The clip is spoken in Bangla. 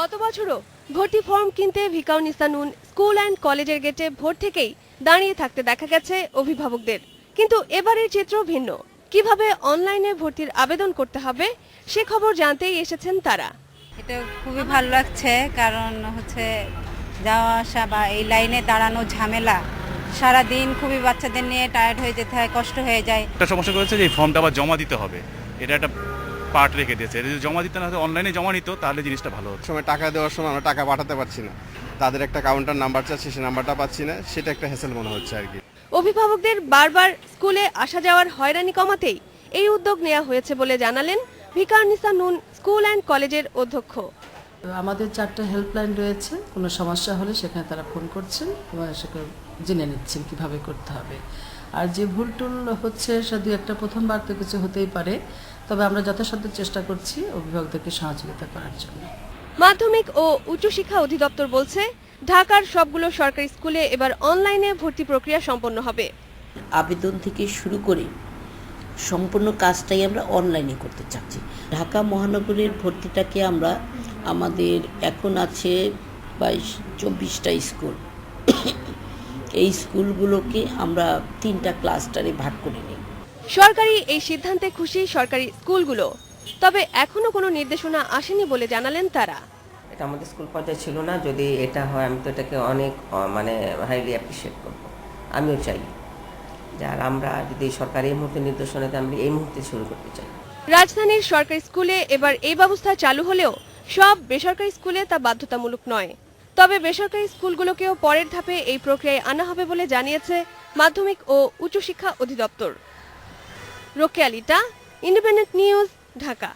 গত বছরও ভর্তি ফর্ম কিনতে ভিকারুননিসা নূন স্কুল অ্যান্ড কলেজের গেটে ভোর থেকেই দাঁড়িয়ে থাকতে দেখা গেছে অভিভাবকদের। কিন্তু এবারের চিত্র ভিন্ন। কিভাবে অনলাইনে ভর্তির আবেদন করতে হবে সে খবর জানতেই এসেছেন তারা। এটা খুবই ভালো লাগছে, কারণ যাওয়া আসা বা এই লাইনে দাঁড়ানো ঝামেলা, সারাদিন খুবই বাচ্চাদের নিয়ে টায়ার্ড হয়ে যেতে হয়, কষ্ট হয়ে যায়। একটা সমস্যা করেছে যে এই ফর্মটা আবার জমা দিতে হবে, এটা একটা পার্ট রেখে দিয়েছে। এটা যদি জমা দিতে না হতো, অনলাইনে জমা নিত, তাহলে জিনিসটা ভালো হতো। সময় টাকা দেওয়ার সময় আমরা টাকা পাঠাতে পারছি না, তাদের একটা কাউন্টার নাম্বার চাচ্ছে, সেই নাম্বারটা পাচ্ছি না, সেটা একটা হ্যাসেল মনে হচ্ছে আর কি। অভিভাবকদের বারবার স্কুলে আসা যাওয়ার হয়রানি কমাতেই এই উদ্যোগ নেওয়া হয়েছে বলে জানালেন ভিকারুননিসা নূন স্কুল অ্যান্ড কলেজের অধ্যক্ষ। আমাদের 4টা হেল্পলাইন রয়েছে, কোনো সমস্যা হলে সেখানে তারা ফোন করছেন এবং সেটা জেনে নিচ্ছেন কিভাবে করতে হবে। আর যে ভুল টুল হচ্ছে সে দু একটা প্রথমবার তো কিছু হতেই পারে, তবে আমরা যথাসাধ্য চেষ্টা করছি অভিভাবকদেরকে সহযোগিতা করার জন্য। মাধ্যমিক ও উচ্চশিক্ষা অধিদপ্তর বলছে ঢাকার সবগুলো সরকারি স্কুলে এবার অনলাইনে ভর্তি প্রক্রিয়া সম্পন্ন হবে। আবেদন থেকে শুরু করে সম্পূর্ণ কাজটাই আমরা অনলাইনে করতে চাচ্ছি। ঢাকা মহানগরের ভর্তিটাকে আমরা আমাদের এখন আছে 22-24টা স্কুল, এই স্কুলগুলোকে আমরা 3টা ক্লাস্টারে ভাগ করে নিই। সরকারি এই সিদ্ধান্তে খুশি সরকারি স্কুলগুলো, তবে এখনো কোনো নির্দেশনা আসেনি বলে জানালেন তারা। এটা আমাদের স্কুল পর্যায়ে ছিল না, যদি এটা হয় আমি তো এটাকে অনেক হাইলি অ্যাপ্রিসিয়েট করব। আমিও চাই যে আর আমরা যদি সরকার এই মুহূর্তে নির্দেশনা দেয়, আমি এই মুহূর্তে শুরু করতে চাই। রাজধানীর সরকারি স্কুলে এবার এই ব্যবস্থা চালু হলেও সব বেসরকারি স্কুলে তা বাধ্যতামূলক নয়। তবে বেসরকারি স্কুলগুলোকেও পরের ধাপে এই প্রক্রিয়ায় আনা হবে বলে জানিয়েছে মাধ্যমিক ও উচ্চশিক্ষা অধিদপ্তর। Rokeya Lita, Independent News, Dhaka.